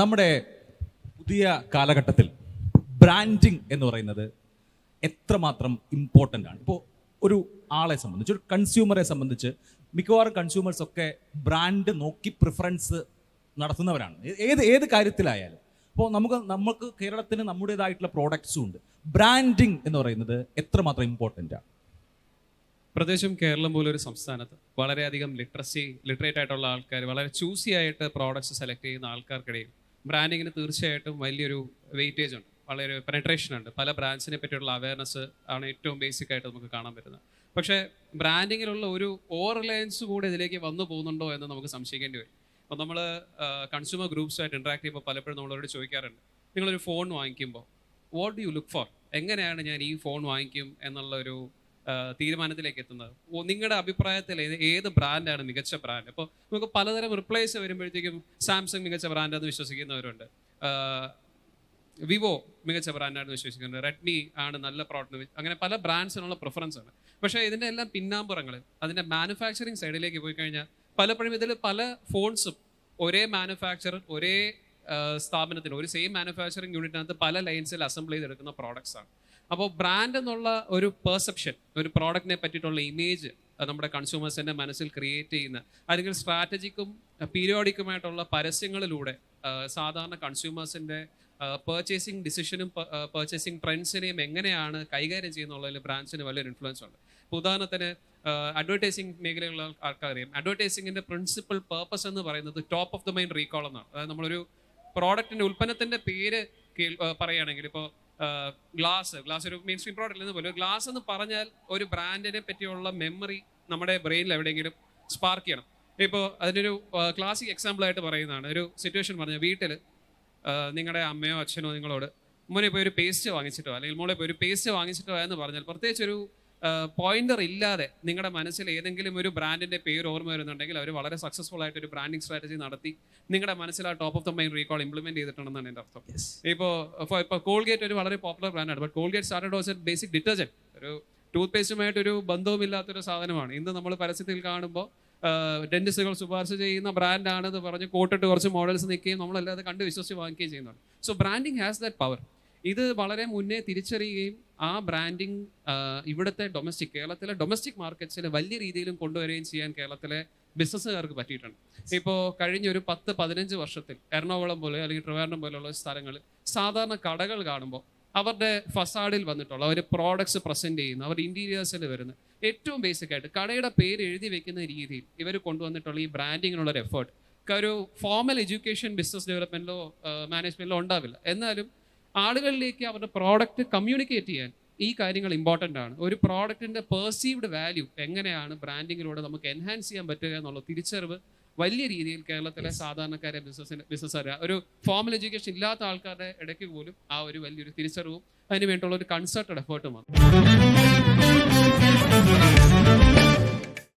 നമ്മുടെ പുതിയ കാലഘട്ടത്തിൽ ബ്രാൻഡിങ് എന്ന് പറയുന്നത് എത്രമാത്രം ഇമ്പോർട്ടൻ്റ് ആണ്. ഇപ്പോൾ ഒരു ആളെ സംബന്ധിച്ച്, ഒരു കൺസ്യൂമറെ സംബന്ധിച്ച് മിക്കവാറും കൺസ്യൂമേഴ്സ് ഒക്കെ ബ്രാൻഡ് നോക്കി പ്രിഫറൻസ് നടത്തുന്നവരാണ്, ഏത് കാര്യത്തിലായാലും. അപ്പോൾ നമുക്ക് കേരളത്തിന് നമ്മുടേതായിട്ടുള്ള പ്രോഡക്ട്സും ഉണ്ട്. ബ്രാൻഡിങ് എന്ന് പറയുന്നത് എത്രമാത്രം ഇമ്പോർട്ടൻ്റ് ആണ്? പ്രത്യേകിച്ചും കേരളം പോലൊരു സംസ്ഥാനത്ത് വളരെയധികം ലിറ്ററേറ്റ് ആയിട്ടുള്ള ആൾക്കാർ, വളരെ ചൂസി ആയിട്ട് പ്രോഡക്ട്സ് സെലക്ട് ചെയ്യുന്ന ആൾക്കാർക്കിടയിൽ ബ്രാൻഡിങ്ങിന് തീർച്ചയായിട്ടും വലിയൊരു വെയിറ്റേജ് ഉണ്ട്, വളരെ പെനട്രേഷൻ ഉണ്ട്. പല ബ്രാൻഡ്സിനെ പറ്റിയുള്ള അവയർനെസ് ആണ് ഏറ്റവും ബേസിക് ആയിട്ട് നമുക്ക് കാണാൻ പറ്റുന്നത്. പക്ഷേ ബ്രാൻഡിങ്ങിലുള്ള ഒരു ഓവർ റിലയൻസ് കൂടെ ഇതിലേക്ക് വന്നു പോകുന്നുണ്ടോ എന്ന് നമുക്ക് സംശയിക്കേണ്ടി വരും. അപ്പോൾ നമ്മൾ കൺസ്യൂമർ ഗ്രൂപ്പ്സായിട്ട് ഇൻട്രാക്ട് ചെയ്യുമ്പോൾ പലപ്പോഴും നമ്മളവരോട് ചോദിക്കാറുണ്ട്, നിങ്ങളൊരു ഫോൺ വാങ്ങിക്കുമ്പോൾ what do you look for, എങ്ങനെയാണ് ഞാൻ ഈ ഫോൺ വാങ്ങിക്കും എന്നുള്ള ഒരു തീരുമാനത്തിലേക്ക് എത്തുന്നത്? നിങ്ങളുടെ അഭിപ്രായത്തിൽ ഏത് ബ്രാൻഡാണ് മികച്ച ബ്രാൻഡ്? അപ്പോൾ നമുക്ക് പലതരം റിപ്ലൈസ് വരുമ്പോഴത്തേക്കും സാംസങ് മികച്ച ബ്രാൻഡാണെന്ന് വിശ്വസിക്കുന്നവരുണ്ട്, വിവോ മികച്ച ബ്രാൻഡാണെന്ന് വിശ്വസിക്കുന്നുണ്ട്, റെഡ്മി ആണ് നല്ല പ്രോഡക്റ്റ്, അങ്ങനെ പല ബ്രാൻഡ്സിനുള്ള പ്രിഫറൻസ് ആണ്. പക്ഷേ ഇതിൻ്റെ എല്ലാം പിന്നാമ്പുറങ്ങളിൽ അതിൻ്റെ മാനുഫാക്ചറിങ് സൈഡിലേക്ക് പോയി കഴിഞ്ഞാൽ പലപ്പോഴും ഇതിൽ പല ഫോൺസും ഒരേ മാനുഫാക്ചറർ, ഒരേ സ്ഥാപനത്തിന്, ഒരു സെയിം മാനുഫാക്ചറിങ് യൂണിറ്റിനകത്ത് പല ലൈൻസിൽ അസംബിൾ ചെയ്തെടുക്കുന്ന പ്രോഡക്ട്സ് ആണ്. അപ്പോൾ ബ്രാൻഡ് എന്നുള്ള ഒരു പെർസെപ്ഷൻ, ഒരു പ്രോഡക്റ്റിനെ പറ്റിയിട്ടുള്ള ഇമേജ് നമ്മുടെ കൺസ്യൂമേഴ്സിൻ്റെ മനസ്സിൽ ക്രിയേറ്റ് ചെയ്യുന്ന, അല്ലെങ്കിൽ സ്ട്രാറ്റജിക്കും പീരിയോഡിക്കുമായിട്ടുള്ള പരസ്യങ്ങളിലൂടെ സാധാരണ കൺസ്യൂമേഴ്സിൻ്റെ പർച്ചേസിങ് ഡിസിഷനും പർച്ചേസിങ് ട്രെൻഡ്സിനെയും എങ്ങനെയാണ് കൈകാര്യം ചെയ്യുന്നുള്ളതിൽ ബ്രാൻഡ്സിന് വലിയൊരു ഇൻഫ്ലുവൻസ് ഉണ്ട്. ഇപ്പോൾ ഉദാഹരണത്തിന് അഡ്വർടൈസിങ് മേഖലയിലുള്ള ആൾക്കാരറിയാം, അഡ്വർടൈസിങ്ങിൻ്റെ പ്രിൻസിപ്പൽ പർപ്പസ് എന്ന് പറയുന്നത് top of the mind recall എന്നാണ്. അതായത് നമ്മളൊരു പ്രോഡക്റ്റിൻ്റെ, ഉൽപ്പന്നത്തിൻ്റെ പേര് പറയുകയാണെങ്കിൽ, ഇപ്പോൾ ഗ്ലാസ് ഒരു മെയിൻ സ്ട്രീം പ്രോഡക്റ്റ് എന്ന് പോലും, ഗ്ലാസ് എന്ന് പറഞ്ഞാൽ ഒരു ബ്രാൻഡിനെ പറ്റിയുള്ള മെമ്മറി നമ്മുടെ ബ്രെയിനിൽ എവിടെയെങ്കിലും സ്പാർക്ക് ചെയ്യണം. ഇപ്പോൾ അതിനൊരു ക്ലാസിക് എക്സാമ്പിൾ ആയിട്ട് പറയുന്നതാണ്, ഒരു സിറ്റുവേഷൻ പറഞ്ഞാൽ, വീട്ടിൽ നിങ്ങളുടെ അമ്മയോ അച്ഛനോ നിങ്ങളോട് മോനെ പോയി ഒരു പേസ്റ്റ് വാങ്ങിച്ചിട്ടോ അല്ലെങ്കിൽ മോളെ പോയി ഒരു പേസ്റ്റ് വാങ്ങിച്ചിട്ടോ എന്ന് പറഞ്ഞാൽ, പ്രത്യേകിച്ച് ഒരു പോയിന്റർ ഇല്ലാതെ നിങ്ങളുടെ മനസ്സിൽ ഏതെങ്കിലും ഒരു ബ്രാൻഡിന്റെ പേര് ഓർമ്മ വരുന്നുണ്ടെങ്കിൽ അവർ വളരെ സക്സസ്ഫുൾ ആയിട്ട് ഒരു ബ്രാൻഡിങ് സ്ട്രാറ്റജി നടത്തി നിങ്ങളുടെ മനസ്സിൽ ആ top of the mind recall implement ചെയ്തിട്ടുണ്ടെന്നാണ് എൻ്റെ അർത്ഥം. ഇപ്പോൾ കോൾഗേറ്റ് ഒരു വളരെ പോപ്പുലർ ബ്രാൻഡാണ്. But Colgate started was a basic detergent, ഒരു ടൂത്ത് പേസ്റ്റുമായിട്ടൊരു ബന്ധവുമില്ലാത്തൊരു സാധനമാണ്. ഇന്ന് നമ്മൾ പരസ്യത്തിൽ കാണുമ്പോൾ ഡെന്റിസ്റ്റുകൾ ശുപാർശ ചെയ്യുന്ന ബ്രാൻഡാണെന്ന് പറഞ്ഞ് കോട്ടിട്ട് കുറച്ച് മോഡൽസ് നിൽക്കുകയും നമ്മളല്ലാതെ കണ്ട് വിശ്വസിച്ച് വാങ്ങിക്കുകയും ചെയ്യുന്നുണ്ട്. So branding has that power. ഇത് വളരെ മുന്നേ തിരിച്ചറിയുകയും ആ ബ്രാൻഡിങ് ഇവിടുത്തെ കേരളത്തിലെ ഡൊമസ്റ്റിക് മാർക്കറ്റ്സിൽ വലിയ രീതിയിലും കൊണ്ടുവരികയും ചെയ്യാൻ കേരളത്തിലെ ബിസിനസ്സുകാർക്ക് പറ്റിയിട്ടുണ്ട്. ഇപ്പോൾ കഴിഞ്ഞ ഒരു 10-15 വർഷത്തിൽ എറണാകുളം പോലെ അല്ലെങ്കിൽ ട്രിവാൻഡ്രം പോലെയുള്ള സ്ഥലങ്ങളിൽ സാധാരണ കടകൾ കാണുമ്പോൾ അവരുടെ ഫസാഡിൽ വന്നിട്ടുള്ള അവർ പ്രോഡക്ട്സ് പ്രസൻറ്റ് ചെയ്യുന്ന, അവരുടെ ഇൻറ്റീരിയേഴ്സിൽ വരുന്ന ഏറ്റവും ബേസിക് ആയിട്ട് കടയുടെ പേര് എഴുതി വെക്കുന്ന രീതിയിൽ ഇവർ കൊണ്ടുവന്നിട്ടുള്ള ഈ ബ്രാൻഡിങ്ങിനുള്ളൊരു എഫേർട്ട് ഒരു ഫോർമൽ എഡ്യൂക്കേഷൻ ബിസിനസ് ഡെവലപ്മെൻറ്റിലോ മാനേജ്മെൻറ്റിലോ ഉണ്ടാവില്ല. എന്നാലും ആളുകളിലേക്ക് അവരുടെ പ്രോഡക്റ്റ് കമ്മ്യൂണിക്കേറ്റ് ചെയ്യാൻ ഈ കാര്യങ്ങൾ ഇമ്പോർട്ടൻ്റ് ആണ്. ഒരു പ്രോഡക്റ്റിൻ്റെ പെർസീവ്ഡ് വാല്യൂ എങ്ങനെയാണ് ബ്രാൻഡിങ്ങിലൂടെ നമുക്ക് എൻഹാൻസ് ചെയ്യാൻ പറ്റുക എന്നുള്ള തിരിച്ചറിവ് വലിയ രീതിയിൽ കേരളത്തിലെ സാധാരണക്കാരെ ബിസിനസ്സുകാർ, ഒരു ഫോർമൽ എഡ്യൂക്കേഷൻ ഇല്ലാത്ത ആൾക്കാരുടെ ഇടയ്ക്ക് പോലും ആ ഒരു വലിയൊരു തിരിച്ചറിവും അതിന് വേണ്ടിയുള്ള ഒരു കൺസൾട്ടഡ് എഫേർട്ടുമാണ്.